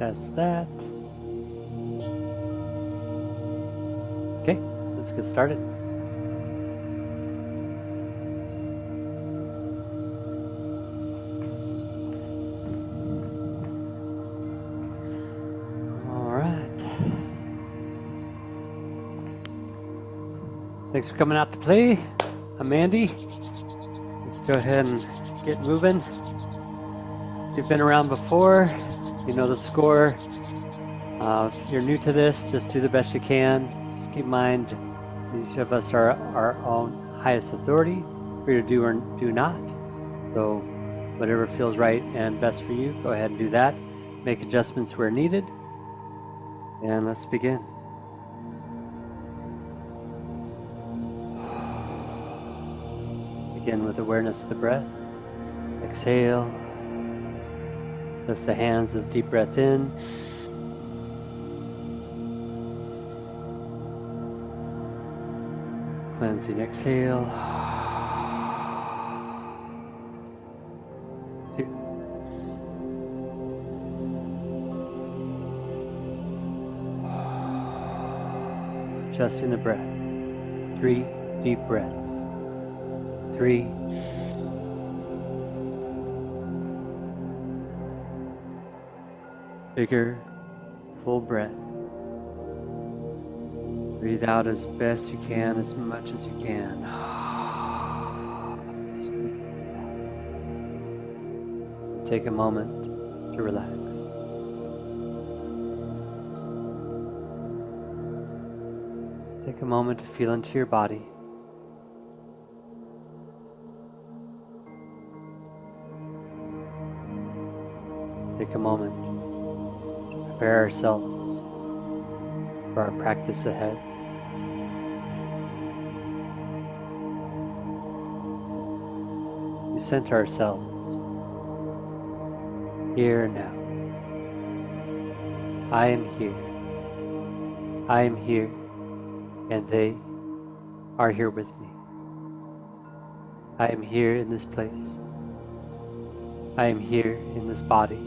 Test that. Okay, let's get started. All right. Thanks for coming out to play. I'm Andy. Let's go ahead and get moving. If you've been around before, you know the score. If you're new to this, just do the best you can. Just keep in mind, each of us are our own highest authority, free to do or do not. So whatever feels right and best for you, go ahead and do that. Make adjustments where needed. And let's begin. Begin with awareness of the breath. Exhale. Lift the hands with deep breath in. Cleansing exhale. 2. Adjusting the breath. 3 deep breaths. 3. Bigger, full breath. Breathe out as best you can, as much as you can. Take a moment to relax. Take a moment to feel into your body. Take a moment to prepare ourselves for our practice ahead. We center ourselves here and now. I am here. I am here, and they are here with me. I am here in this place. I am here in this body,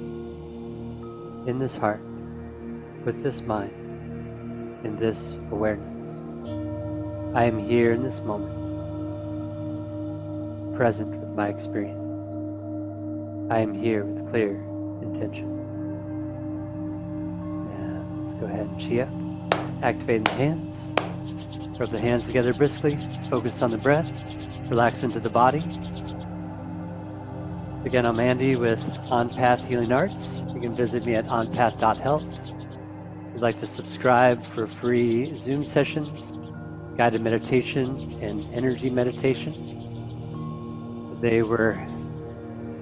in this heart, with this mind, in this awareness. I am here in this moment, present with my experience. I am here with clear intention. And let's go ahead and chi up. Activating the hands. Rub the hands together briskly. Focus on the breath. Relax into the body. Again, I'm Andy with OnPath Healing Arts. You can visit me at onpath.health. If you'd like to subscribe for free Zoom sessions, guided meditation, and energy meditation. Today we're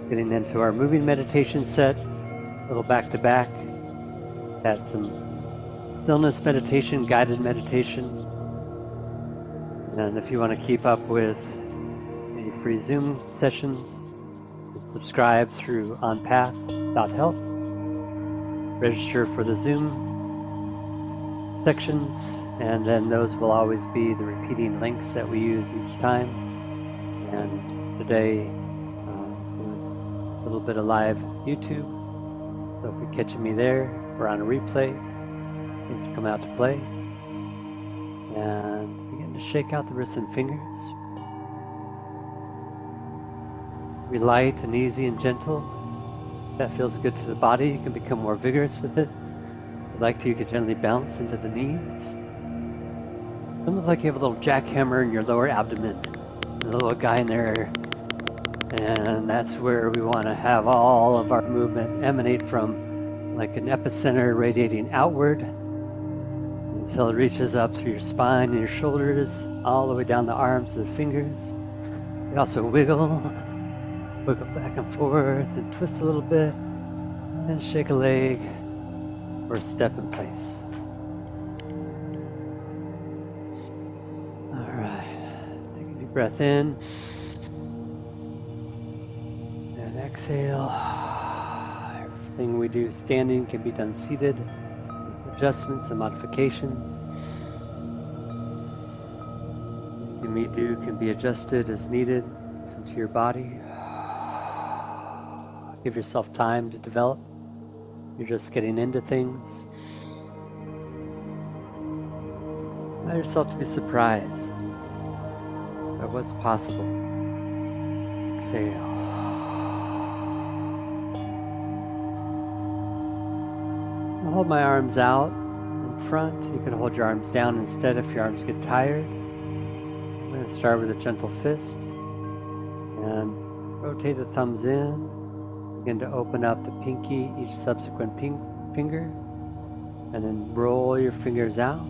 getting into our moving meditation set, a little back-to-back. Had some stillness meditation, guided meditation. And if you want to keep up with any free Zoom sessions, subscribe through onpath.health. Register for the Zoom sections, and then those will always be the repeating links that we use each time. And today, a little bit of live YouTube. So if you're catching me there, we're on a replay. Things come out to play. And begin to shake out the wrists and fingers. Be light and easy and gentle. If that feels good to the body, you can become more vigorous with it. If you'd like to, you can gently bounce into the knees. It's almost like you have a little jackhammer in your lower abdomen. There's a little guy in there. And that's where we want to have all of our movement emanate from, like an epicenter radiating outward until it reaches up through your spine and your shoulders, all the way down the arms to the fingers. You also wiggle back and forth and twist a little bit, and shake a leg or step in place. All right, take a deep breath in and exhale. Everything we do standing can be done seated, with adjustments and modifications. Anything we do can be adjusted as needed. Listen to your body. Give yourself time to develop. you're just getting into things. Allow yourself to be surprised by what's possible. Exhale. I'll hold my arms out in front. You can hold your arms down instead if your arms get tired. I'm going to start with a gentle fist and rotate the thumbs in. Begin to open up the pinky, each subsequent finger, and then roll your fingers out.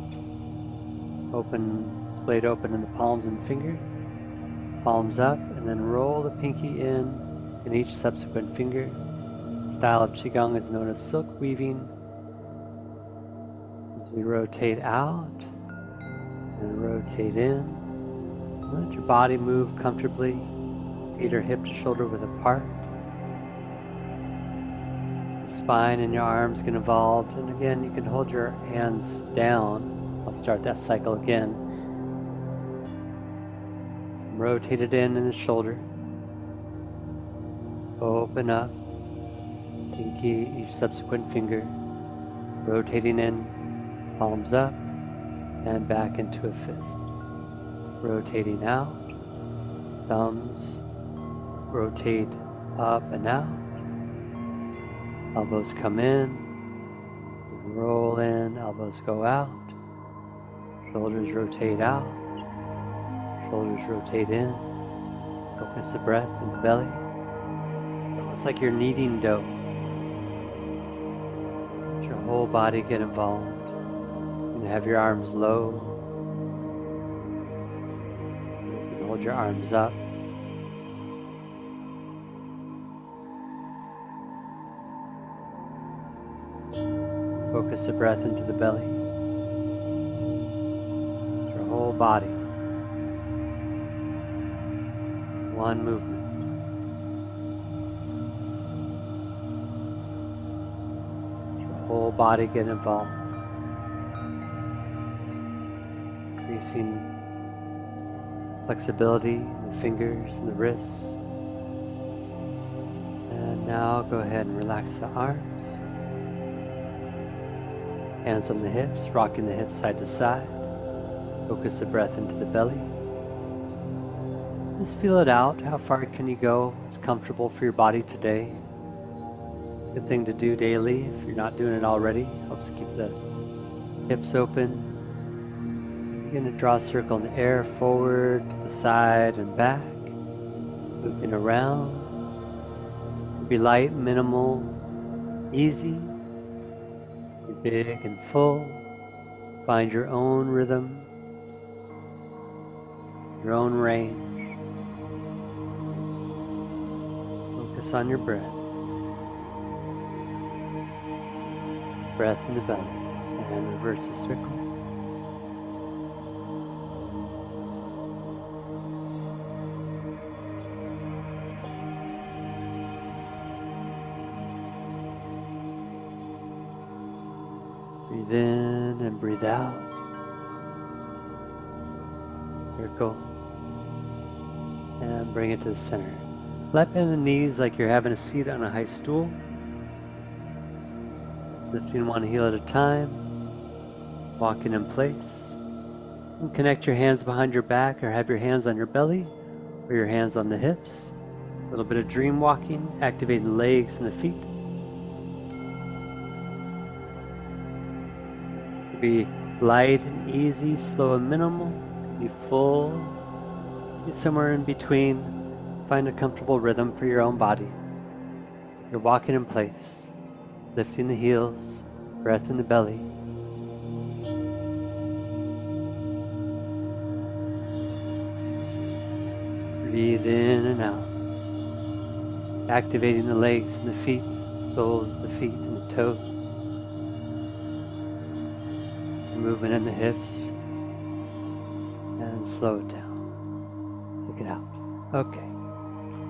Splayed open in the palms and fingers. Palms up, and then roll the pinky in each subsequent finger. The style of Qigong is known as silk weaving. As we rotate out and rotate in, let your body move comfortably. Feet are hip to shoulder width apart. Your spine and your arms get involved, and again you can hold your hands down. I'll start that cycle again. Rotate it in the shoulder. Open up. Pinky, each subsequent finger. Rotating in, palms up, and back into a fist. Rotating out. Thumbs rotate up and out. Elbows come in. Roll in, elbows go out. Shoulders rotate out, shoulders rotate in. Focus the breath in the belly. Almost like you're kneading dough. Let your whole body get involved. And have your arms low. You can hold your arms up. Focus the breath into the belly. Whole body. One movement. Your whole body get involved. Increasing flexibility in the fingers and the wrists. And now go ahead and relax the arms. Hands on the hips, rocking the hips side to side. Focus the breath into the belly. Just feel it out. How far can you go? It's comfortable for your body today. Good thing to do daily if you're not doing it already. Helps keep the hips open. Begin to draw a circle in the air, forward, to the side and back. Moving around. Be light, minimal, easy. Be big and full. Find your own rhythm. Your own range. Focus on your breath. Breath in the belly. And reverse the circle. Breathe in and breathe out. Circle. And bring it to the center. Let bend the knees like you're having a seat on a high stool. Lifting one heel at a time. Walking in place. And connect your hands behind your back or have your hands on your belly or your hands on the hips. A little bit of dream walking, activating the legs and the feet. Be light and easy, slow and minimal. Be full. Be somewhere in between. Find a comfortable rhythm for your own body. You're walking in place, lifting the heels, breath in the belly. Breathe in and out. Activating the legs and the feet, soles of the feet and the toes. Movement in the hips. And slow it down. Take it out. Okay.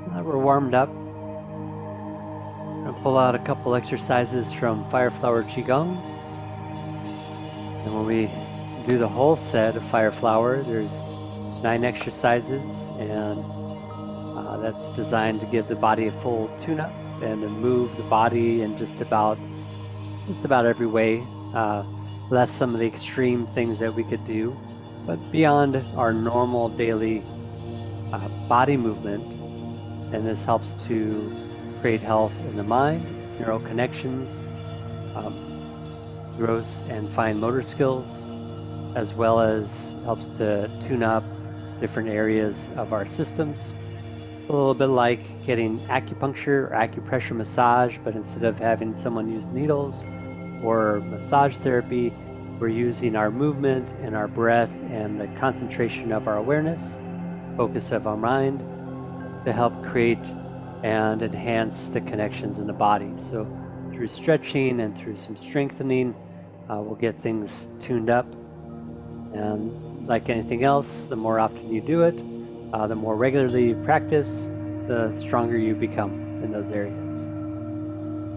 Now that we're warmed up, I'm going to pull out a couple exercises from Fire Flower Qigong. And when we do the whole set of Fire Flower, there's 9 exercises, and that's designed to give the body a full tune-up and to move the body in just about just about every way, less some of the extreme things that we could do, but beyond our normal daily body movement. And this helps to create health in the mind, neural connections, gross and fine motor skills, as well as helps to tune up different areas of our systems. A little bit like getting acupuncture or acupressure massage, but instead of having someone use needles or massage therapy, we're using our movement and our breath and the concentration of our awareness, focus of our mind, to help create and enhance the connections in the body. So through stretching and through some strengthening, we'll get things tuned up. And like anything else, the more often you do it, the more regularly you practice, the stronger you become in those areas.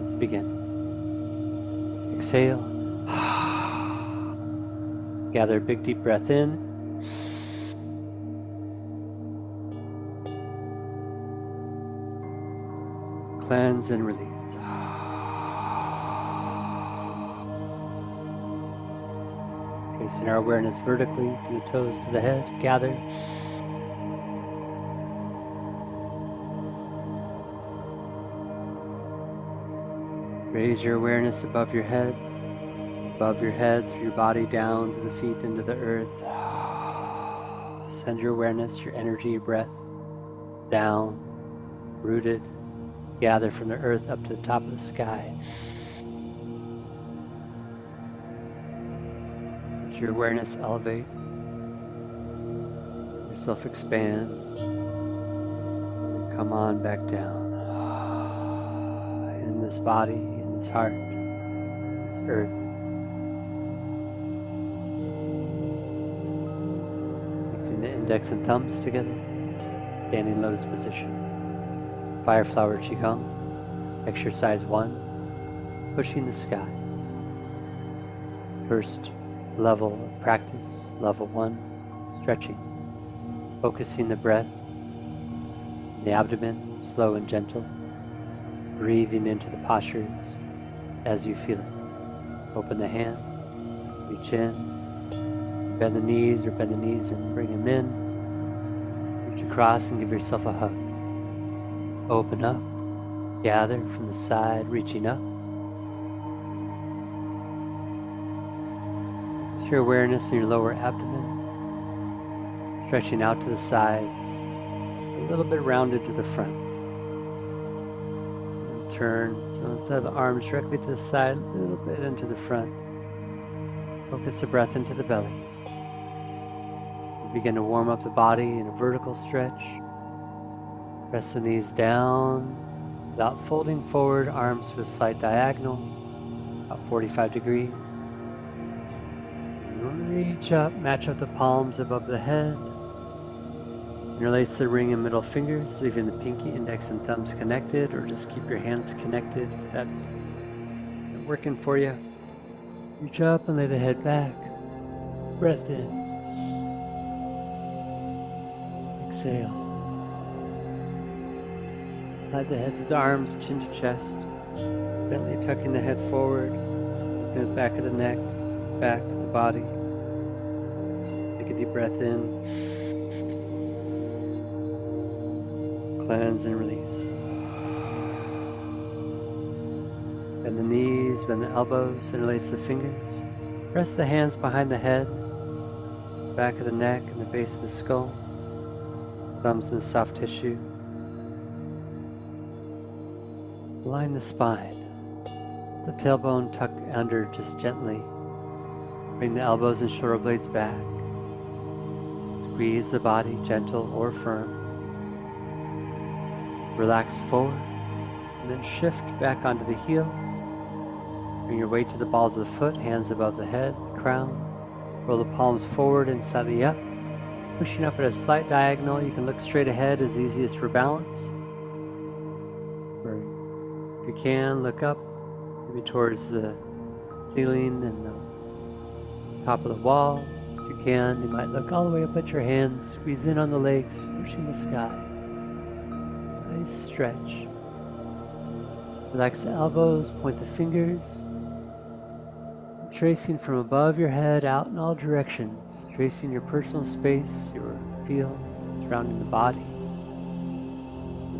Let's begin. Exhale. Gather a big deep breath in. Cleanse and release. Placing our awareness vertically from the toes to the head. Gather. Raise your awareness above your head through your body, down to the feet, into the earth. Send your awareness, your energy, your breath down, rooted. Gather from the earth up to the top of the sky. Let your awareness elevate, yourself expand, and come on back down. In this body, in this heart, this earth. Connecting the index and thumbs together, standing lotus position. Fire flower Qigong, exercise 1, pushing the sky. First level of practice, level 1, stretching. Focusing the breath in the abdomen, slow and gentle. Breathing into the postures as you feel it. Open the hand, reach in, bend the knees and bring them in. Reach across and give yourself a hug. Open up, gather from the side, reaching up. With your awareness in your lower abdomen, stretching out to the sides, a little bit rounded to the front. And turn, so instead of the arms directly to the side, a little bit into the front. Focus the breath into the belly. Begin to warm up the body in a vertical stretch. Press the knees down without folding forward, arms to a slight diagonal, about 45 degrees. Reach up, match up the palms above the head. Interlace the ring and middle fingers, leaving the pinky, index, and thumbs connected, or just keep your hands connected. That's working for you. Reach up and lay the head back. Breath in. Exhale. Slide the head with the arms, chin to chest. Gently tucking the head forward. And the back of the neck, back of the body. Take a deep breath in. Cleanse and release. Bend the knees, bend the elbows, interlace the fingers. Press the hands behind the head, back of the neck and the base of the skull. Thumbs in the soft tissue. Align the spine. The tailbone tuck under just gently. Bring the elbows and shoulder blades back. Squeeze the body, gentle or firm. Relax forward, and then shift back onto the heels. Bring your weight to the balls of the foot, hands above the head, crown. Roll the palms forward and slightly up. Pushing up at a slight diagonal, you can look straight ahead, as easiest for balance. If you can, look up, maybe towards the ceiling and the top of the wall. If you can, you might look all the way up at your hands, squeeze in on the legs, pushing the sky. Nice stretch. Relax the elbows, point the fingers. tracing from above your head out in all directions, tracing your personal space, your field surrounding the body.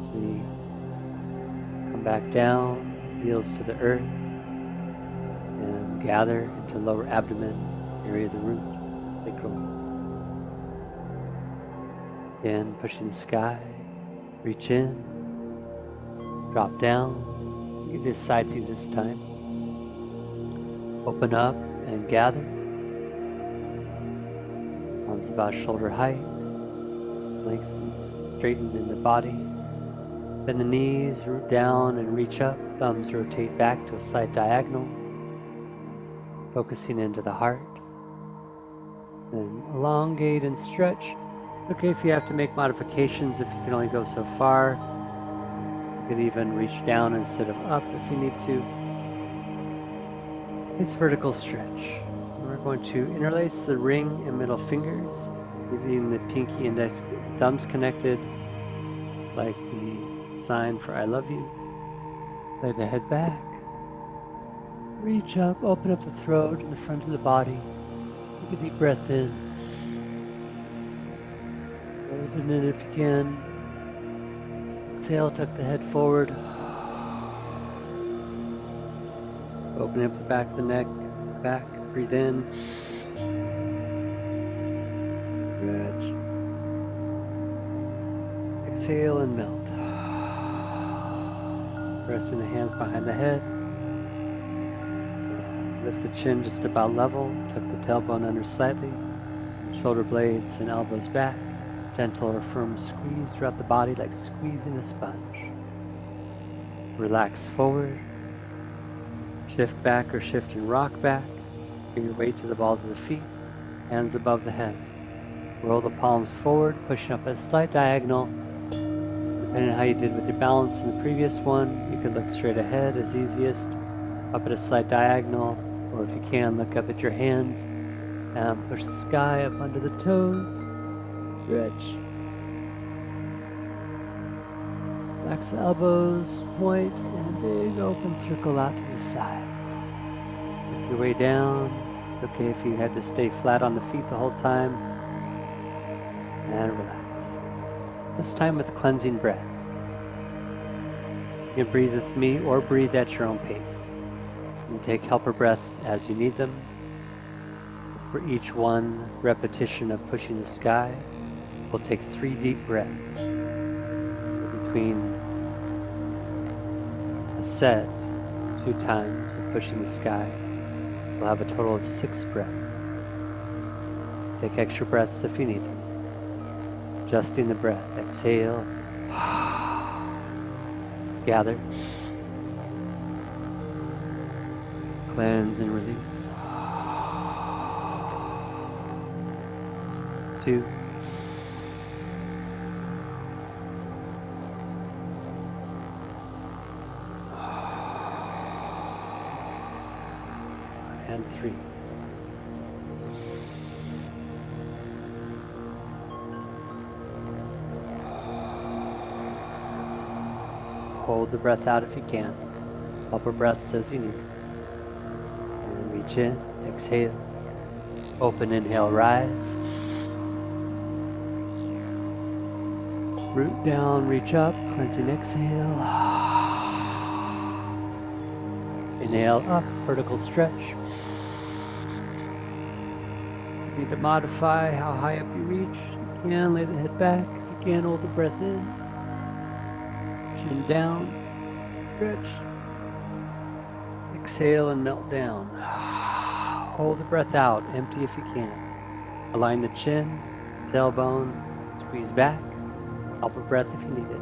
As we come back down, heels to the earth, and gather into lower abdomen, area of the root, sacral. Again, pushing the sky, reach in, drop down, give you a side view this time. Open up and gather. Arms about shoulder height, lengthen, straighten in the body. Bend the knees, root down and reach up. Thumbs rotate back to a slight diagonal, focusing into the heart. Then elongate and stretch. It's okay if you have to make modifications if you can only go so far. You could even reach down instead of up if you need to. It's vertical stretch. We're going to interlace the ring and middle fingers, leaving the pinky index thumbs connected like the sign for I love you. Lay the head back. Reach up, open up the throat and the front of the body. Take a deep breath in. Hold it in if you can. Exhale, tuck the head forward. Opening up the back of the neck, back, breathe in. Stretch. Exhale and melt. Resting the hands behind the head. Lift the chin just about level, tuck the tailbone under slightly. Shoulder blades and elbows back. Gentle or firm squeeze throughout the body like squeezing a sponge. Relax forward. Shift back or shift and rock back. Bring your weight to the balls of the feet, hands above the head. Roll the palms forward, pushing up a slight diagonal. Depending on how you did with your balance in the previous one, you could look straight ahead as easiest, up at a slight diagonal, or if you can, look up at your hands and push the sky up under the toes. Stretch. Relax the elbows, point, and a big open circle out to the sides. Work your way down. It's okay if you had to stay flat on the feet the whole time. And relax. This time with cleansing breath. You can breathe with me or breathe at your own pace. You can take helper breaths as you need them. For each one repetition of pushing the sky, we'll take 3 deep breaths. Between a set 2 times of pushing the sky, we'll have a total of 6 breaths. Take extra breaths if you need them. Adjusting the breath. Exhale. Gather. Cleanse and release. 2. And 3. Hold the breath out if you can. Helper breaths as you need. And reach in, exhale. Open, inhale, rise. Root down, reach up, cleansing exhale. Inhale up, vertical stretch. You need to modify how high up you reach. You can lay the head back. If you can, hold the breath in. Chin down, stretch. Exhale and melt down. Hold the breath out, empty if you can. Align the chin, tailbone, squeeze back. Help a breath if you need it.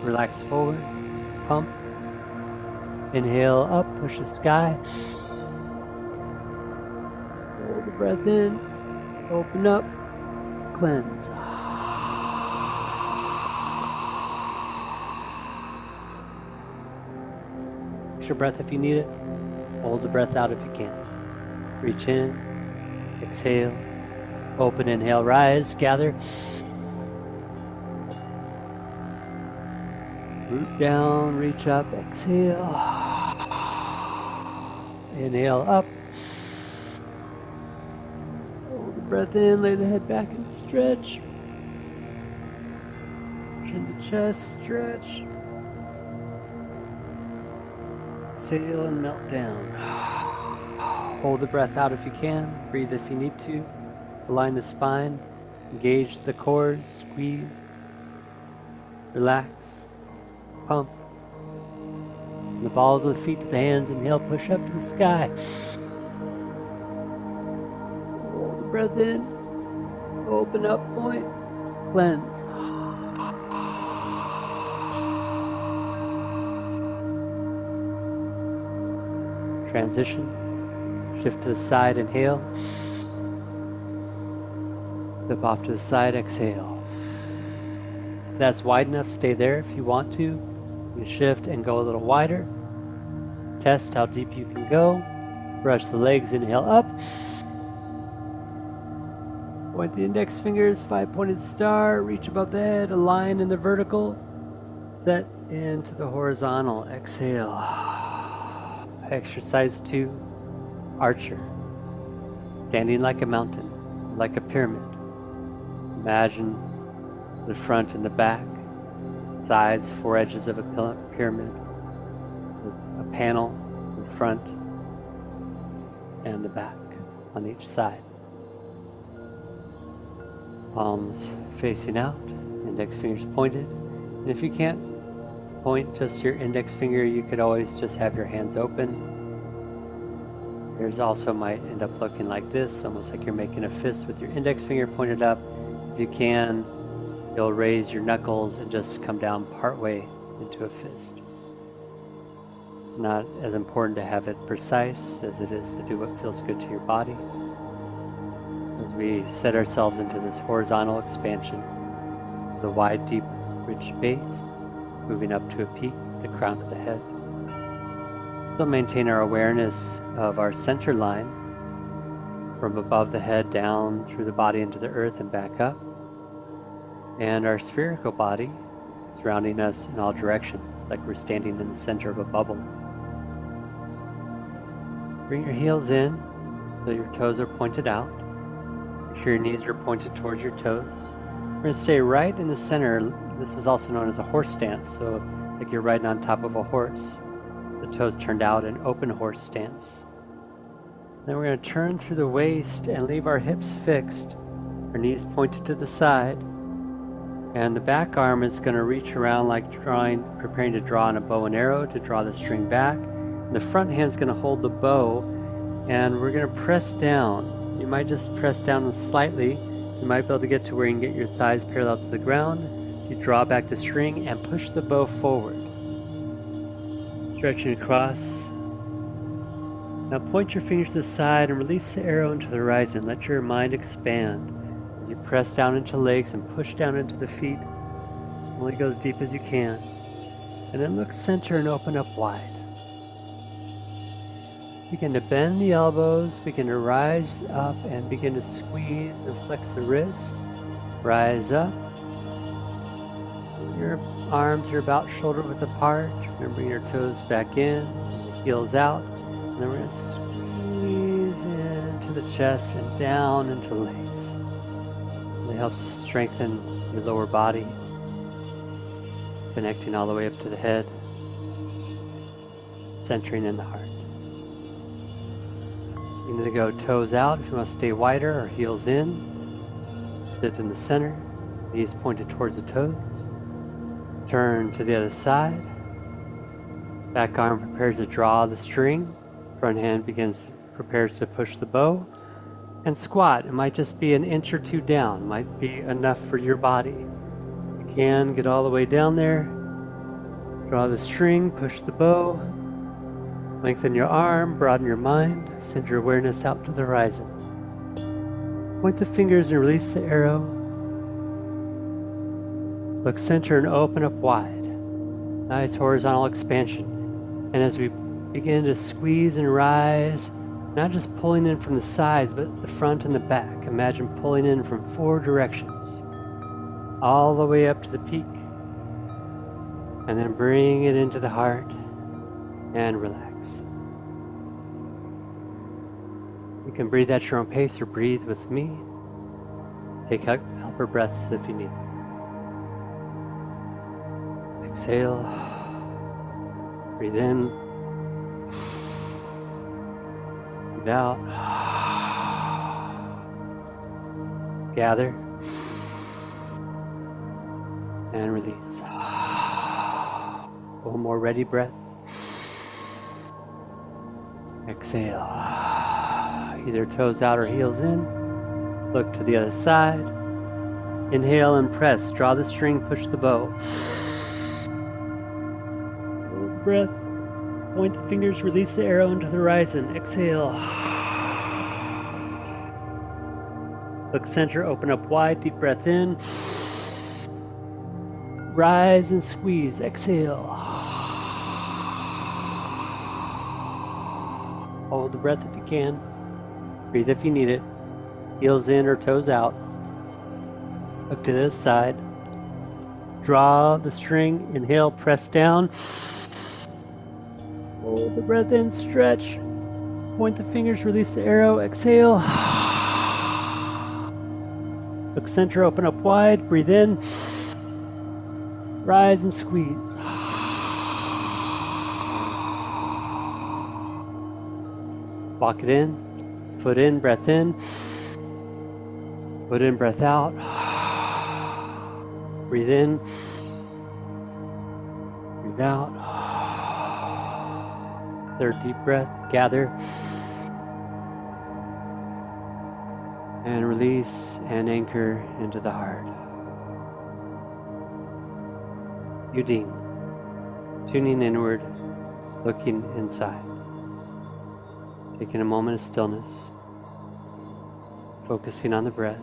Relax forward, pump. Inhale up, push the sky. Hold the breath in, open up, cleanse. Extra breath if you need it. Hold the breath out if you can. Reach in, exhale, open, inhale, rise, gather. Root down, reach up, exhale. Inhale up. Hold the breath in, lay the head back and stretch. Chin the chest, stretch. Exhale and melt down. Hold the breath out if you can. Breathe if you need to. Align the spine. Engage the cores. Squeeze. Relax. Pump. From the balls of the feet to the hands. Inhale, push up to the sky. Hold the breath in. Open up, point. Cleanse. Transition. Shift to the side, inhale. Flip off to the side, exhale. If that's wide enough, stay there. If you want to, you can shift and go a little wider. Test how deep you can go. Brush the legs, inhale up. Point the index fingers, 5-pointed star, reach above the head, align in the vertical. Set into the horizontal, exhale. Exercise 2, Archer. Standing like a mountain, like a pyramid. Imagine the front and the back, sides, 4 edges of a pyramid, with a panel in front and the back on each side. Palms facing out, index fingers pointed. And if you can't point just your index finger, you could always just have your hands open. Yours also might end up looking like this, almost like you're making a fist with your index finger pointed up. If you can, you'll raise your knuckles and just come down partway into a fist. Not as important to have it precise as it is to do what feels good to your body. As we set ourselves into this horizontal expansion, the wide, deep, rich base, moving up to a peak, the crown of the head. We'll maintain our awareness of our center line from above the head down through the body into the earth and back up, and our spherical body surrounding us in all directions, like we're standing in the center of a bubble. Bring your heels in so your toes are pointed out. Make sure your knees are pointed towards your toes. We're going to stay right in the center. This is also known as a horse stance, so like you're riding on top of a horse. The toes turned out, an open horse stance. Then we're going to turn through the waist and leave our hips fixed, our knees pointed to the side, and the back arm is going to reach around like preparing to draw on a bow and arrow to draw the string back. And the front hand's going to hold the bow, and we're going to press down. You might just press down slightly. You might be able to get to where you can get your thighs parallel to the ground. You draw back the string and push the bow forward. Stretching across. Now point your fingers to the side and release the arrow into the horizon. Let your mind expand. You press down into legs and push down into the feet. Only go as deep as you can. And then look center and open up wide. Begin to bend the elbows, begin to rise up and begin to squeeze and flex the wrists. Rise up. Your arms are about shoulder width apart. Remember, bring your toes back in, heels out. And then we're going to squeeze into the chest and down into the legs. It helps strengthen your lower body, connecting all the way up to the head, centering in the heart. You need to go toes out if you want to stay wider, or heels in. Sit in the center, knees pointed towards the toes. Turn to the other side. Back arm prepares to draw the string. Front hand prepares to push the bow. And squat. It might just be an inch or two down. Might be enough for your body. You can get all the way down there. Draw the string, push the bow. Lengthen your arm, broaden your mind. Send your awareness out to the horizon. Point the fingers and release the arrow. Look center and open up wide. Nice horizontal expansion. And as we begin to squeeze and rise, not just pulling in from the sides, but the front and the back. Imagine pulling in from 4 directions, all the way up to the peak. And then bring it into the heart and relax. You can breathe at your own pace or breathe with me. Take helper breaths if you need. Exhale. Breathe in. Breathe out. Gather. And release. One more ready breath. Exhale. Either toes out or heels in. Look to the other side. Inhale and press. Draw the string, push the bow. Hold the breath. Point the fingers, release the arrow into the horizon. Exhale. Look center, open up wide, deep breath in. Rise and squeeze. Exhale. Hold the breath if you can. Breathe if you need it. Heels in or toes out. Look to this side. Draw the string. Inhale, press down. Hold the breath in, stretch. Point the fingers, release the arrow. Exhale. Look center, open up wide. Breathe in. Rise and squeeze. Walk it in. Foot in, breath in. Foot in, breath out. Breathe in. Breathe out. Third deep breath. Gather. And release and anchor into the heart. Yuding. Tuning inward, looking inside. Taking a moment of stillness. Focusing on the breath.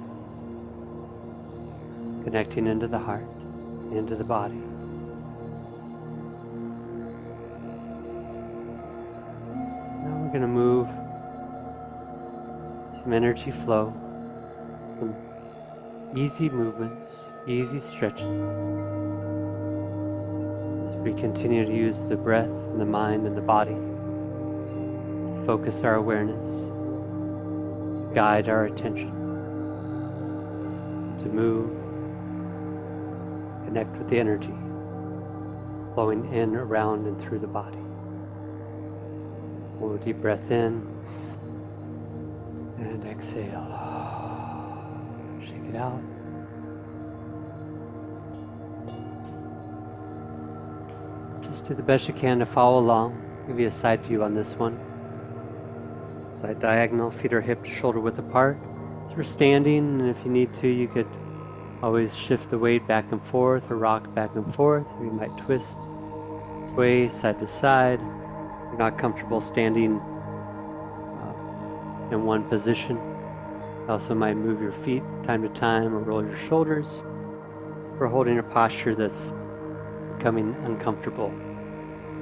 Connecting into the heart, into the body. Now we're going to move some energy flow, some easy movements, easy stretching. As we continue to use the breath and the mind and the body to focus our awareness, guide our attention, to move, connect with the energy flowing in, around, and through the body. Hold a deep breath in and exhale. Shake it out. Just do the best you can to follow along. Give you a side view on this one. Side diagonal, feet are hip to shoulder width apart. So we're standing, and if you need to, you could always shift the weight back and forth or rock back and forth. You might twist, sway side to side. If you're not comfortable standing in one position, you also might move your feet time to time or roll your shoulders or holding a posture that's becoming uncomfortable.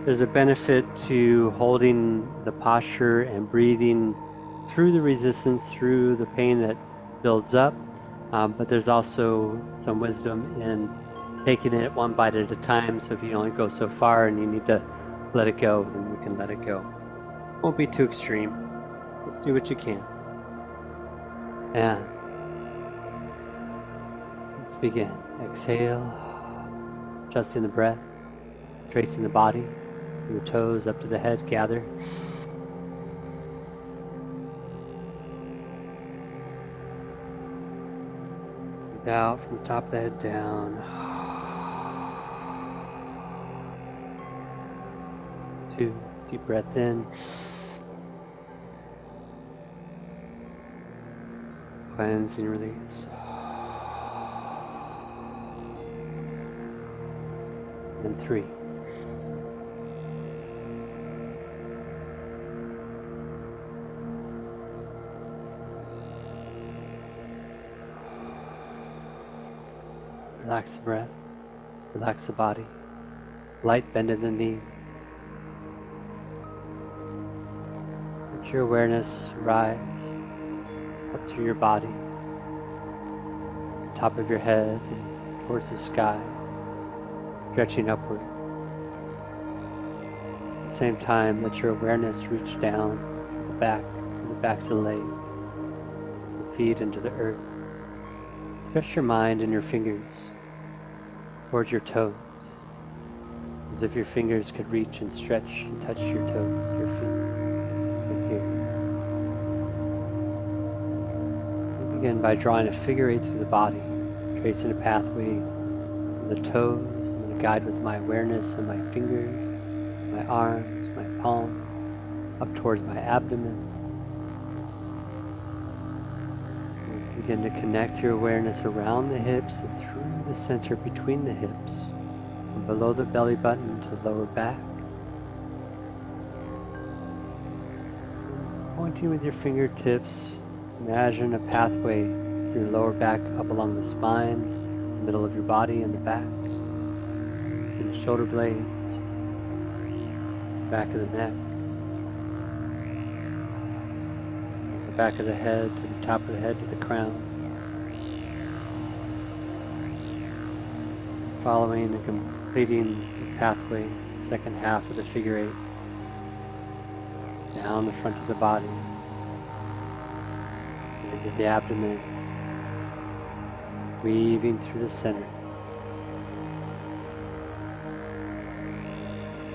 There's a benefit to holding the posture and breathing through the resistance, through the pain that builds up. But there's also some wisdom in taking it one bite at a time. So if you only go so far and you need to let it go, then you can let it go. Won't be too extreme. Just do what you can. And let's begin. Exhale, adjusting the breath, tracing the body, your toes up to the head, gather. Out from the top of the head down. 2, deep breath in. Cleansing, release. And 3. Relax the breath, relax the body, light bend in the knees. Let your awareness rise up through your body, top of your head and towards the sky, stretching upward. At the same time, let your awareness reach down to the back of the backs of the legs, the feet into the earth. Stretch your mind and your fingers towards your toes, as if your fingers could reach and stretch and touch your toes, your feet, from here. We begin by drawing a figure eight through the body, tracing a pathway from the toes. I'm going to guide with my awareness and my fingers, my arms, my palms, up towards my abdomen. Begin to connect your awareness around the hips and through the center between the hips, from below the belly button to the lower back. Pointing with your fingertips, imagine a pathway through your lower back up along the spine, the middle of your body and the back, and the shoulder blades, back of the neck, back of the head to the top of the head to the crown. Following and completing the pathway, second half of the figure eight, down the front of the body, into the abdomen, weaving through the center.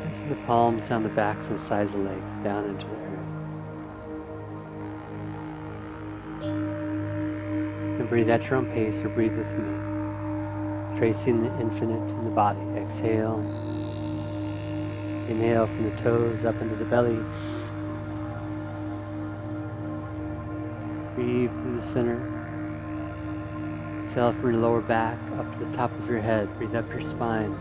Placing the palms down the backs and sides of the legs, down into the earth. Breathe at your own pace or breathe with me. Tracing the infinite in the body. Exhale. Inhale from the toes up into the belly. Breathe through the center. Exhale from your lower back up to the top of your head. Breathe up your spine.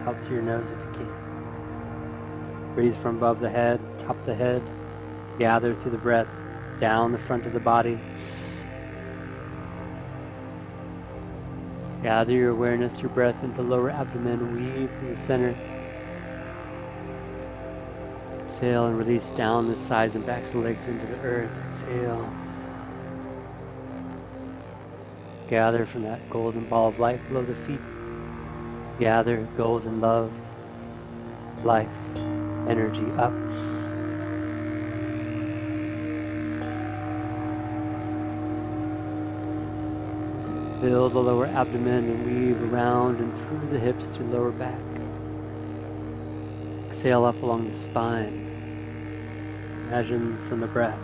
Out through your nose if you can. Breathe from above the head, top of the head. Gather through the breath. Down the front of the body. Gather your awareness, your breath into the lower abdomen, weave through the center. Exhale and release down the sides and backs of the legs into the earth. Exhale. Gather from that golden ball of light below the feet. Gather golden love, life, energy up. Fill the lower abdomen and weave around and through the hips to lower back. Exhale up along the spine. Imagine from the breath,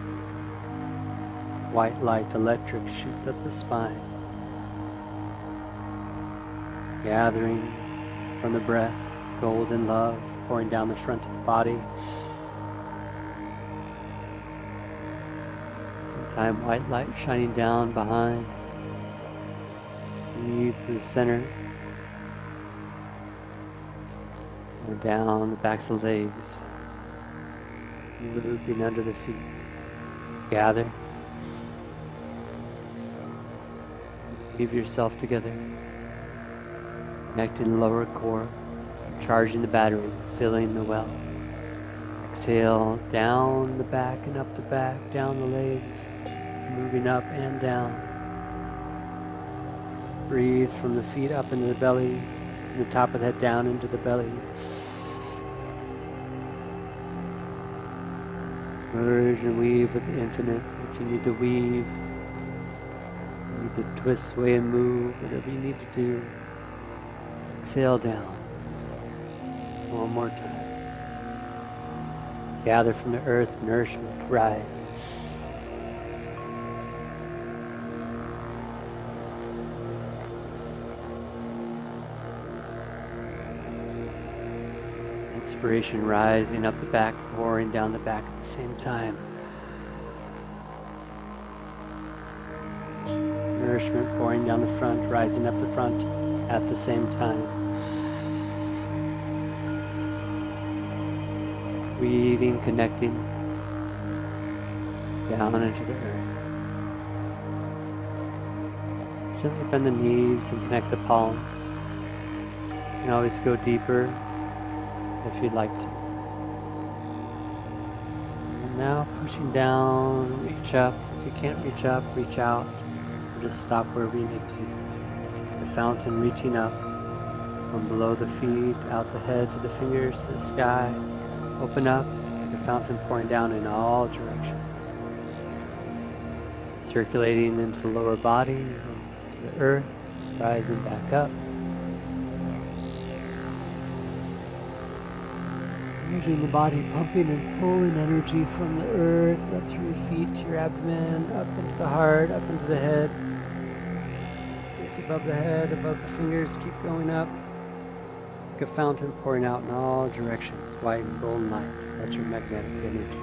white light, electric, shoots up the spine. Gathering from the breath, golden love pouring down the front of the body. Sometime white light shining down behind. Breathe through the center. And down the backs of the legs. Looping under the feet. Gather. Weave yourself together. Connecting the lower core. Charging the battery. Filling the well. Exhale down the back and up the back. Down the legs. Moving up and down. Breathe from the feet up into the belly, from the top of the head down into the belly. Merge and weave with the infinite. If you need to weave, you need to twist, sway, and move, whatever you need to do. Exhale down. One more time. Gather from the earth, nourishment, rise. Inspiration rising up the back, pouring down the back at the same time. Nourishment pouring down the front, rising up the front at the same time. Weaving, connecting down into the earth. Gently bend the knees and connect the palms. You can always go deeper if you'd like to. And now pushing down, reach up. If you can't reach up, reach out. Or just stop wherever you need to. The fountain reaching up from below the feet, out the head to the fingers to the sky. Open up, The fountain pouring down in all directions. Circulating into the lower body, to the earth, rising back up. Imagine the body pumping and pulling energy from the earth up through your feet to your abdomen, up into the heart, up into the head. Just above the head, above the fingers, keep going up. Like a fountain pouring out in all directions, white and golden light. That's your magnetic energy.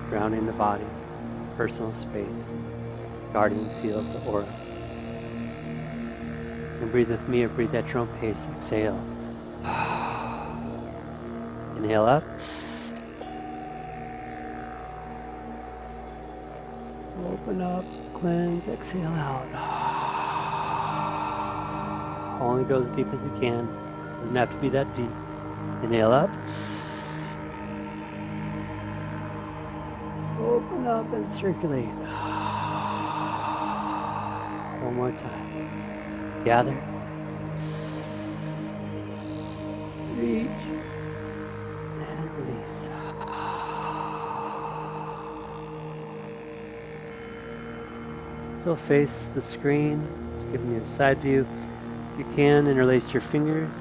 Grounding the body, personal space, guardian field, the aura. And breathe with me or breathe at your own pace. Exhale. Inhale up. Open up, cleanse, exhale out. Only go as deep as you can. Doesn't have to be that deep. Inhale up. Open up and circulate. One more time. Gather. Reach. And release. Still face the screen. It's giving you a side view. If you can, interlace your fingers.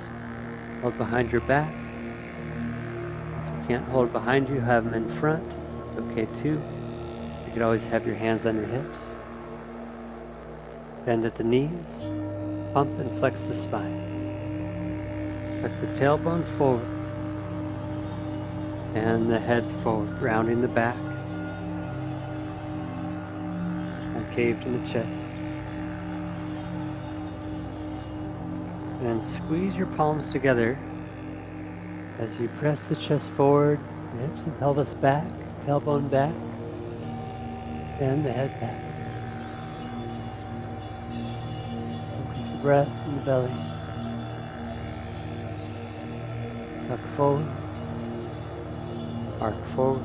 Hold behind your back. If you can't hold behind you, have them in front. It's okay too. You could always have your hands on your hips. Bend at the knees. Pump and flex the spine. Tuck the tailbone forward. And the head forward, rounding the back. Concaved in the chest. And squeeze your palms together as you press the chest forward, the hips and pelvis back, tailbone back, and the head back. Focus the breath in the belly. Tuck forward, arc forward.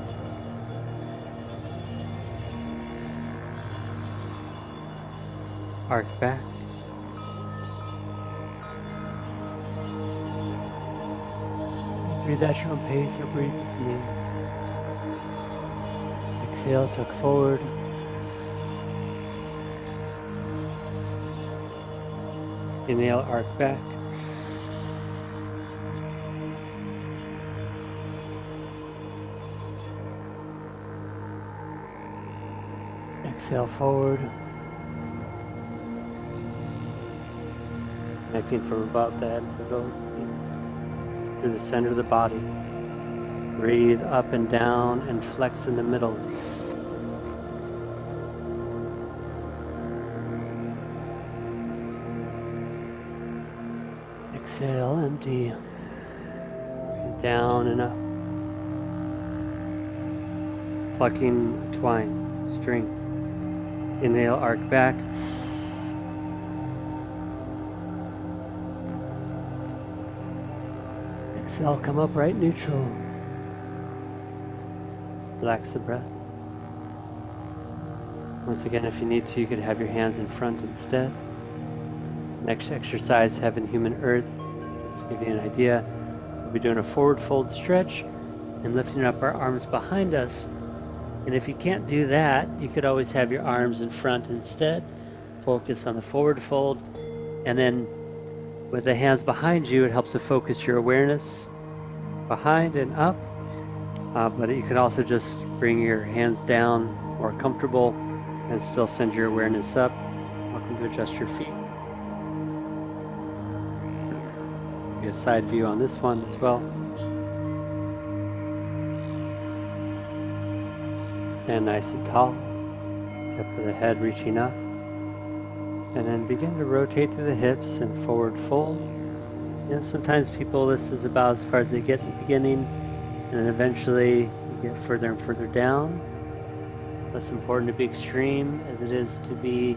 Arc back. Breathe at your own pace or breathe with me. Exhale, tuck forward. Inhale, arc back. Exhale, forward. Connecting from above the head, through the center of the body. Breathe up and down and flex in the middle. Exhale, empty. Down and up. Plucking a twine, string. Inhale, arc back. Exhale, come up right neutral. Relax the breath. Once again, if you need to, you could have your hands in front instead. Next exercise, Heaven, Human, Earth. Just to give you an idea, we'll be doing a forward fold stretch and lifting up our arms behind us. And if you can't do that, you could always have your arms in front instead. Focus on the forward fold. And then with the hands behind you, it helps to focus your awareness behind and up. But you can also just bring your hands down, more comfortable, and still send your awareness up. Welcome to adjust your feet. Get a side view on this one as well. Stand nice and tall, tip of the head reaching up, and then begin to rotate through the hips and forward fold. You know, sometimes people, this is about as far as they get in the beginning, and then eventually you get further and further down. Less important to be extreme as it is to be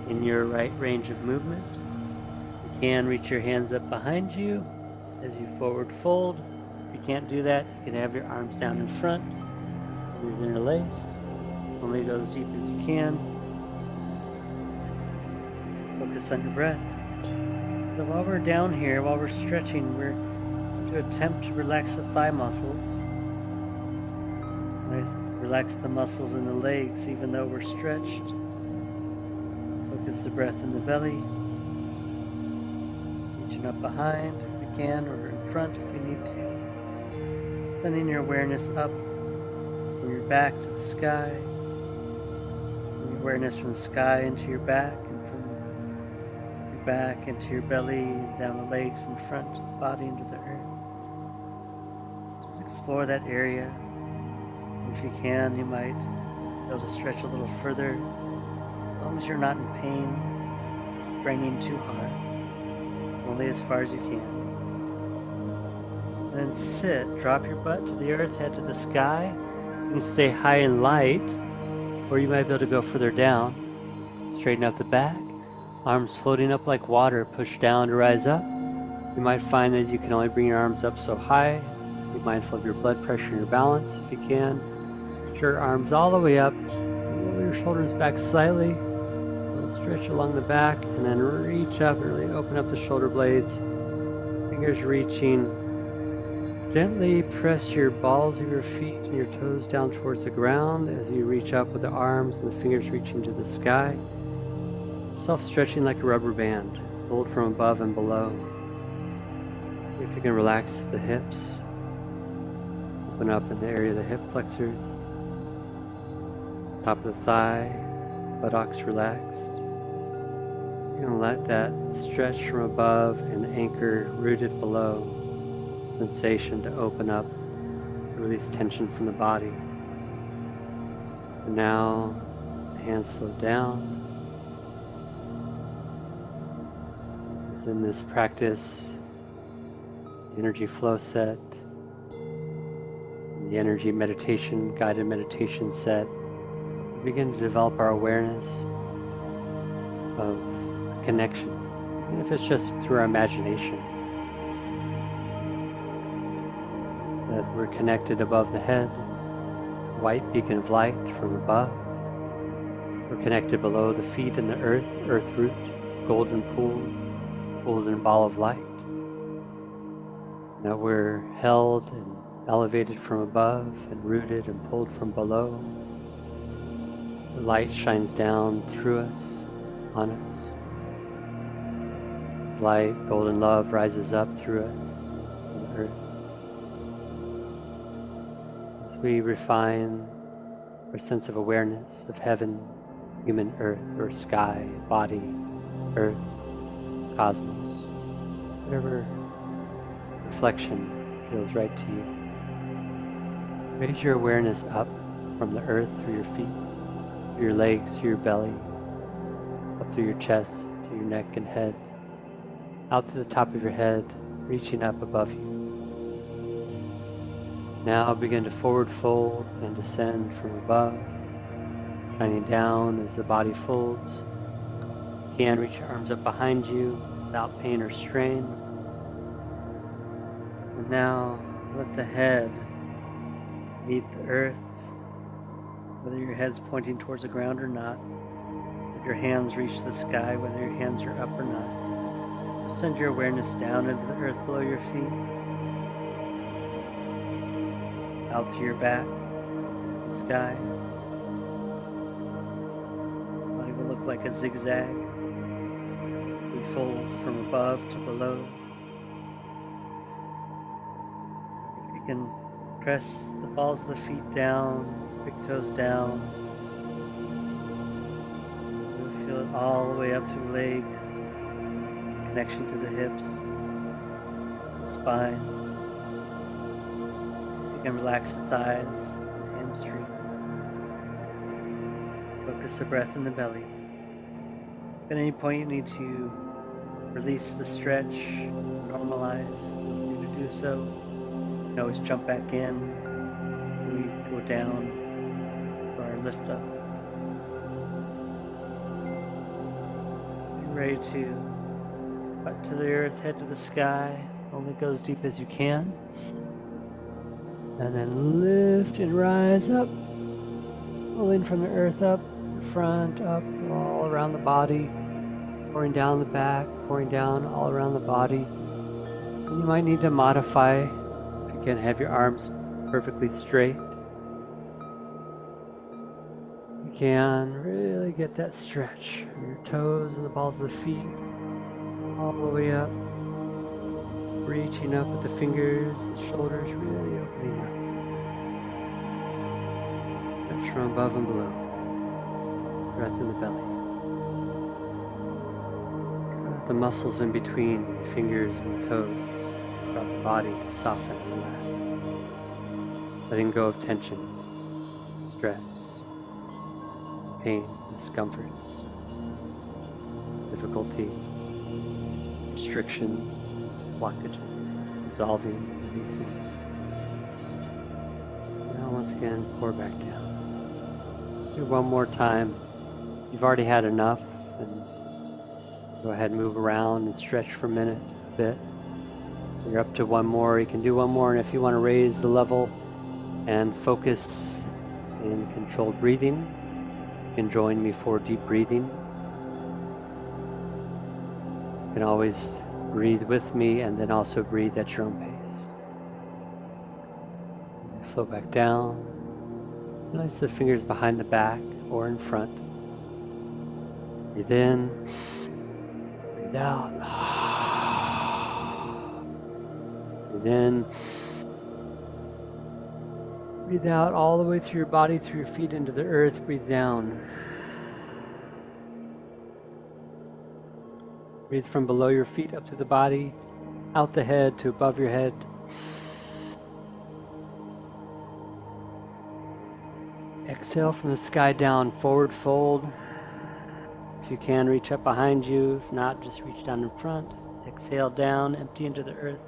in your right range of movement. You can reach your hands up behind you as you forward fold. If you can't do that, you can have your arms down in front. Breathe interlaced. Only go as deep as you can. Focus on your breath. So while we're down here, while we're stretching, we're to attempt to relax the thigh muscles. Nice. Relax the muscles in the legs even though we're stretched. Focus the breath in the belly. Reaching up behind if we can, or in front if we need to. Sending your awareness up from your back to the sky. And your awareness from the sky into your back, and from your back into your belly, and down the legs in front, the body into the earth. Just explore that area. If you can, you might be able to stretch a little further, as long as you're not in pain, straining too hard, only as far as you can. And then sit, drop your butt to the earth, head to the sky. You can stay high and light, or you might be able to go further down. Straighten out the back, arms floating up like water, push down to rise up. You might find that you can only bring your arms up so high. Be mindful of your blood pressure and your balance if you can. Your arms all the way up, roll your shoulders back slightly, stretch along the back, and then reach up and really open up the shoulder blades, fingers reaching. Gently press your balls of your feet and your toes down towards the ground as you reach up with the arms and the fingers reaching to the sky. Self-stretching like a rubber band, pulled from above and below. See if you can relax the hips, open up in the area of the hip flexors. Top of the thigh, buttocks relaxed. You're going to let that stretch from above and anchor rooted below. Sensation to open up, to release tension from the body. And now, the hands float down. As in this practice, the energy flow set, the energy meditation, guided meditation set, begin to develop our awareness of connection, even if it's just through our imagination. That we're connected above the head, white beacon of light from above. We're connected below the feet in the earth root, golden pool, golden ball of light. That we're held and elevated from above and rooted and pulled from below. The light shines down through us, on us. Light, golden love rises up through us on the earth. As we refine our sense of awareness of heaven, human earth, or sky, body, earth, cosmos, whatever reflection feels right to you. Raise your awareness up from the earth through your feet, through your legs, through your belly, up through your chest, through your neck and head, out to the top of your head, reaching up above you. Now begin to forward fold and descend from above, shining down as the body folds. You can reach your arms up behind you without pain or strain. And now let the head meet the earth, whether your head's pointing towards the ground or not. Let your hands reach the sky, whether your hands are up or not. Send your awareness down into the earth below your feet, out to your back, the sky. Body will look like a zigzag. We fold from above to below. If you can press the balls of the feet down, big toes down. Feel it all the way up through the legs, connection to the hips, the spine. You can relax the thighs, hamstrings. Focus the breath in the belly. At any point you need to release the stretch, normalize, you to do so. You can always jump back in. We go down for our lift up. You're ready to butt to the earth, head to the sky. Only go as deep as you can. And then lift and rise up. Pulling from the earth up, front, up, all around the body. Pouring down the back, pouring down all around the body. And you might need to modify if you can have your arms perfectly straight. can, really get that stretch from your toes and the balls of the feet, all the way up, reaching up with the fingers, the shoulders, really opening up. Stretch from above and below. Breath in the belly. Got the muscles in between the fingers and the toes throughout the body to soften and relax. Letting go of tension, stress, pain, discomforts, difficulty, restrictions, blockages, dissolving, releasing. Now once again, pour back down. Do one more time. You've already had enough, and go ahead and move around and stretch for a minute, a bit. You're up to one more. You can do one more, and if you want to raise the level and focus in controlled breathing, you can join me for deep breathing. You can always breathe with me and then also breathe at your own pace. As you flow back down, place the fingers behind the back or in front. Breathe in, breathe out. Breathe in. Breathe out all the way through your body, through your feet into the earth. Breathe down. Breathe from below your feet up to the body, out the head to above your head. Exhale from the sky down, forward fold. If you can, reach up behind you. If not, just reach down in front. Exhale down, empty into the earth.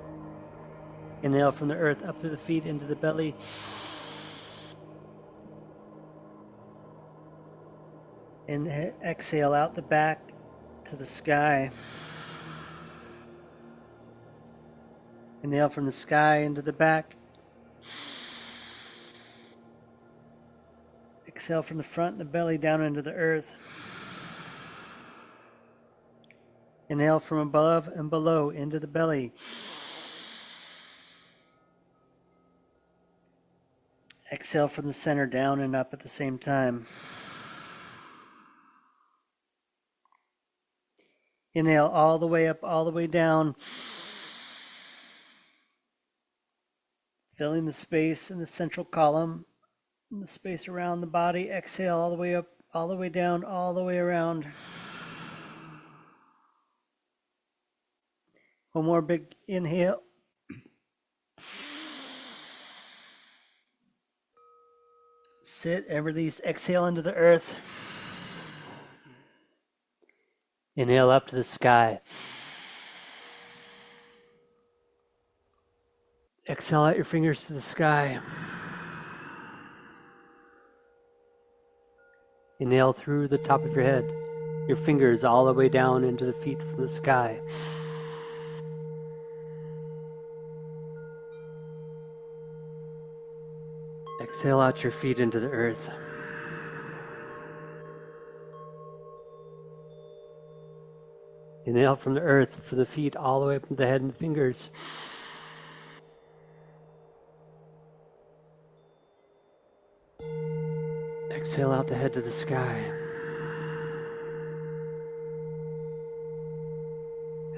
Inhale from the earth up to the feet, into the belly. And exhale out the back to the sky. Inhale from the sky into the back. Exhale from the front and the belly down into the earth. Inhale from above and below into the belly. Exhale from the center down and up at the same time. Inhale all the way up, all the way down. Filling the space in the central column, and the space around the body. Exhale all the way up, all the way down, all the way around. One more big inhale. Sit and release. Exhale into the earth. Inhale up to the sky. Exhale out your fingers to the sky. Inhale through the top of your head. Your fingers all the way down into the feet from the sky. Exhale out your feet into the earth. Inhale from the earth for the feet all the way up to the head and the fingers. Exhale out the head to the sky.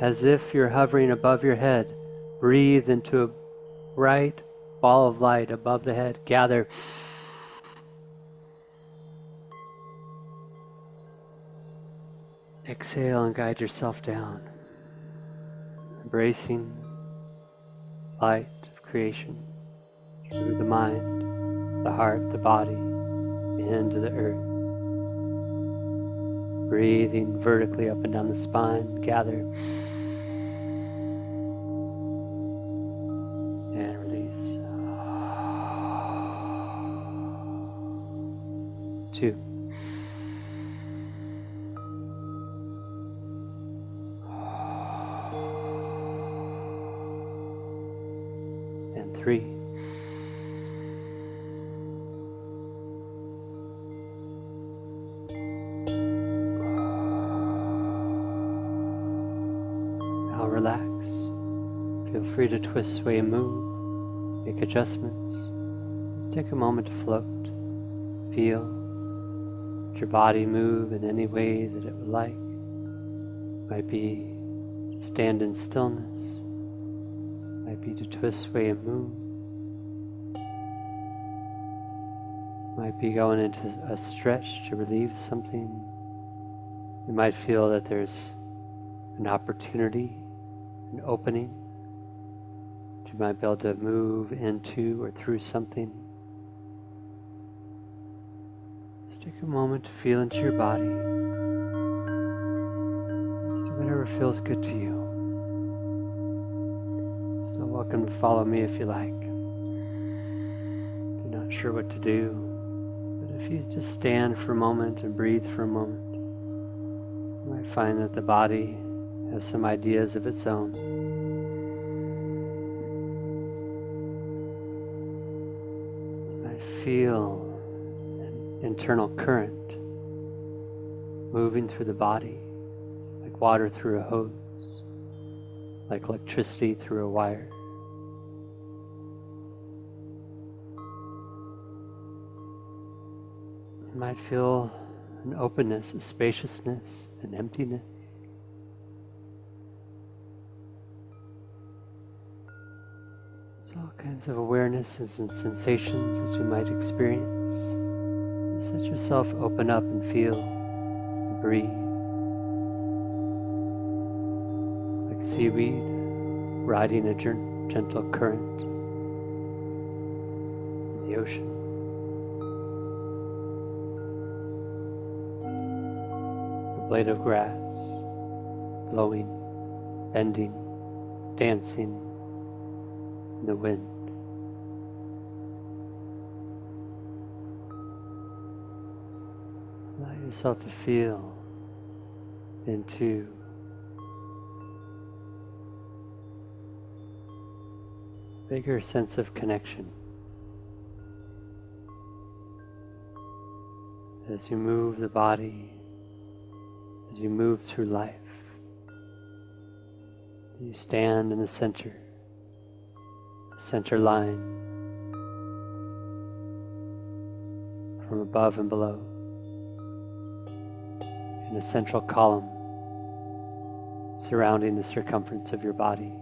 As if you're hovering above your head, breathe into a bright ball of light above the head. Gather. Exhale and guide yourself down. Embracing light of creation through the mind, the heart, the body, into the earth. Breathing vertically up and down the spine. Gather. And release. 2. And 3. Now relax. Feel free to twist, sway, and move. Make adjustments. Take a moment to float. Feel. Let your body move in any way that it would like. Might be to stand in stillness. Might be to twist, sway, and move. Might be going into a stretch to relieve something. You might feel that there's an opportunity, an opening. You might be able to move into or through something. Just take a moment to feel into your body. Just do whatever feels good to you. Still welcome to follow me if you like. If you're not sure what to do, but if you just stand for a moment and breathe for a moment, you might find that the body has some ideas of its own. You might feel an internal current moving through the body, like water through a hose, like electricity through a wire. You might feel an openness, a spaciousness, an emptiness. There's all kinds of awarenesses and sensations that you might experience. Just let yourself open up and feel and breathe. Like seaweed riding a gentle current in the ocean. A blade of grass blowing, bending, dancing in the wind. Allow yourself to feel into a bigger sense of connection as you move the body, as you move through life. You stand in the center line, from above and below, in a central column surrounding the circumference of your body,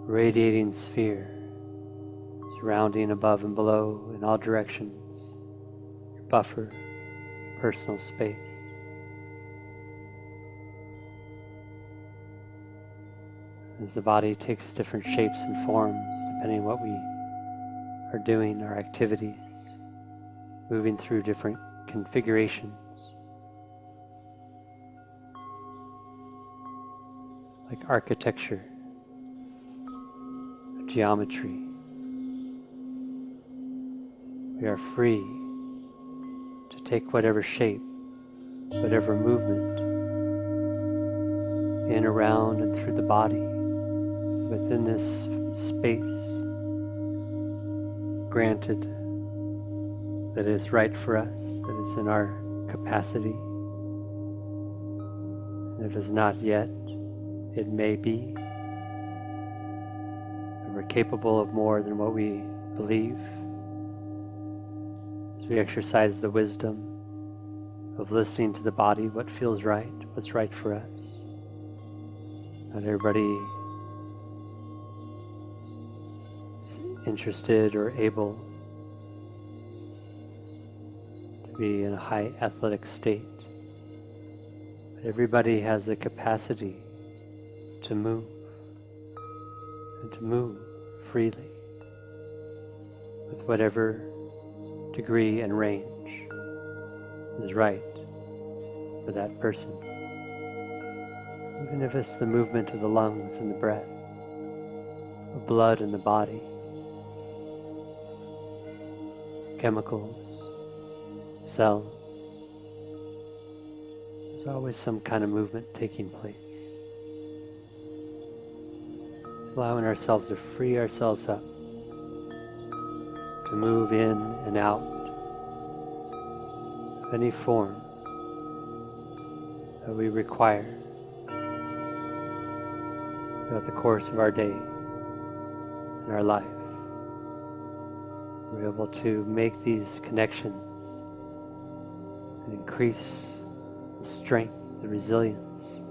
a radiating sphere surrounding above and below in all directions, your buffer, personal space. As the body takes different shapes and forms depending on what we are doing, our activities, moving through different configurations. Like architecture, geometry. We are free to take whatever shape, whatever movement, in, around, and through the body, within this space granted that is right for us, that is in our capacity. And if it is not yet, it may be. That we're capable of more than what we believe. As we exercise the wisdom of listening to the body, what feels right, what's right for us. Not everybody interested or able to be in a high athletic state. But everybody has the capacity to move, and to move freely with whatever degree and range is right for that person. Even if it's the movement of the lungs and the breath, of blood in the body, chemicals, cells. There's always some kind of movement taking place. Allowing ourselves to free ourselves up, to move in and out of any form that we require throughout the course of our day and our life. We're able to make these connections and increase the strength, the resilience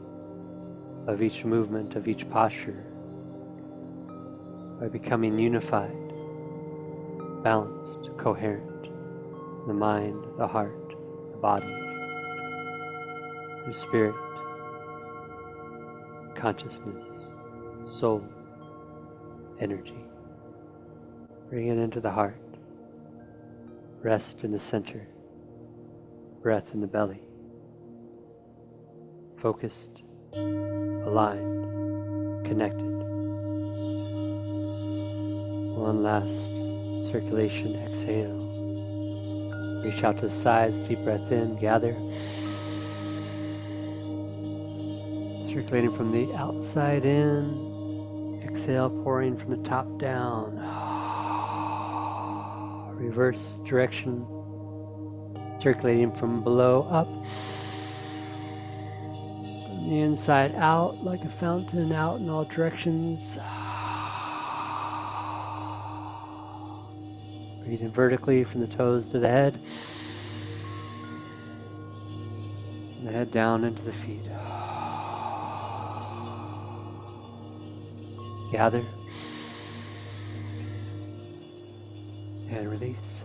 of each movement, of each posture, by becoming unified, balanced, coherent, in the mind, the heart, the body, through spirit, consciousness, soul, energy. Bring it into the heart. Rest in the center. Breath in the belly. Focused, aligned, connected. One last circulation exhale. Reach out to the sides, deep breath in, gather. Circulating from the outside in. Exhale, pouring from the top down. Reverse direction. Circulating from below up. From the inside out like a fountain, out in all directions. Breathing vertically from the toes to the head. And the head down into the feet. Gather. And release.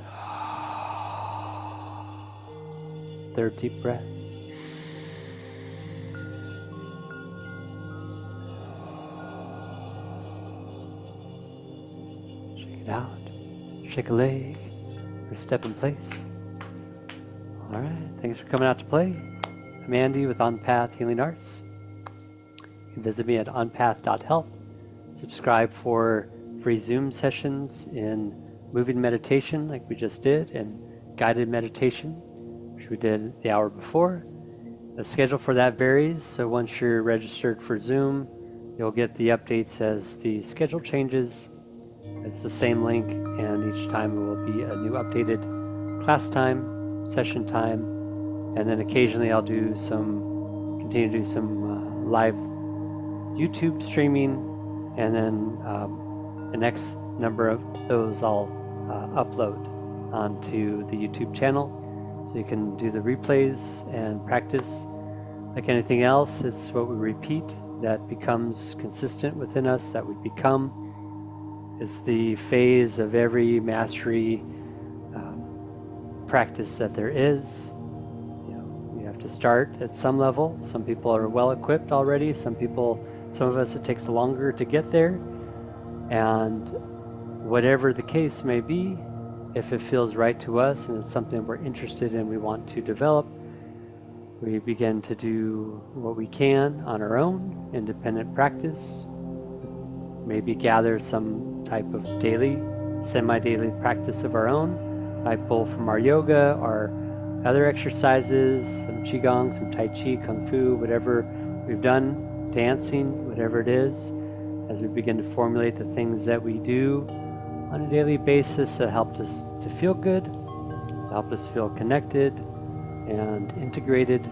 Third deep breath. Shake it out. Shake a leg or step in place. All right, thanks for coming out to play. I'm Andy with OnPath Healing Arts. You can visit me at onpath.health. Subscribe for free Zoom sessions in moving meditation like we just did and guided meditation, which we did the hour before. The schedule for that varies, so once you're registered for Zoom, you'll get the updates as the schedule changes. It's the same link, and each time it will be a new updated class time, session time, and then occasionally I'll continue to do some live YouTube streaming, and then the next number of those I'll upload onto the YouTube channel, so you can do the replays and practice. Like anything else, it's what we repeat that becomes consistent within us, that we become. It's the phase of every mastery practice that there is. You have to start at some level. Some people are well equipped already. Some of us, it takes longer to get there. And whatever the case may be, if it feels right to us and it's something we're interested in, we want to develop, we begin to do what we can on our own, independent practice. Maybe gather some type of daily, semi-daily practice of our own. Might pull from our yoga, our other exercises, some qigong, some tai chi, kung fu, whatever we've done, dancing, whatever it is, as we begin to formulate the things that we do on a daily basis that help us to feel good, help us feel connected and integrated.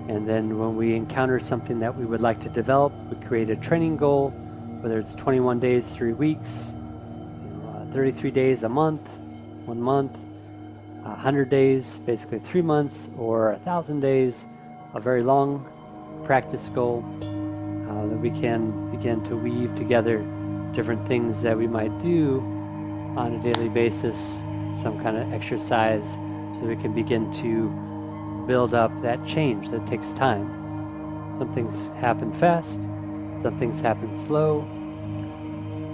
And then when we encounter something that we would like to develop, we create a training goal, whether it's 21 days, 3 weeks, 33 days, a month, 1 month, 100 days, basically 3 months, or 1,000 days, a very long practice goal that we can begin to weave together different things that we might do on a daily basis, some kind of exercise, so we can begin to build up that change that takes time. Some things happen fast, some things happen slow.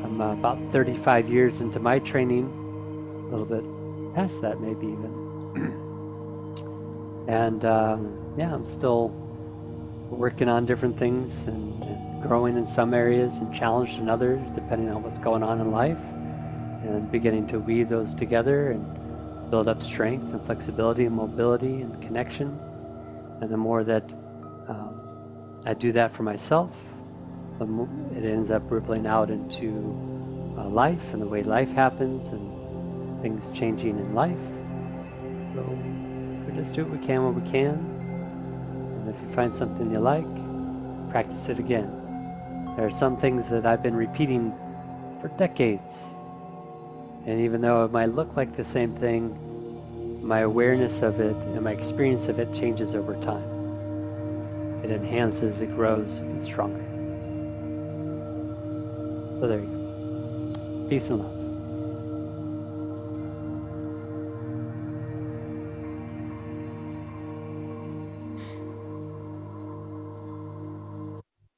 I'm about 35 years into my training, a little bit past that maybe even. And I'm still working on different things and growing in some areas and challenged in others, depending on what's going on in life, and beginning to weave those together and build up strength and flexibility and mobility and connection. And the more that I do that for myself, it ends up rippling out into life and the way life happens and things changing in life. So we just do what we can when we can. And if you find something you like, practice it again. There are some things that I've been repeating for decades. And even though it might look like the same thing, My awareness of it and my experience of it changes over time. It enhances, it grows, it's stronger. So there you go. Peace and love.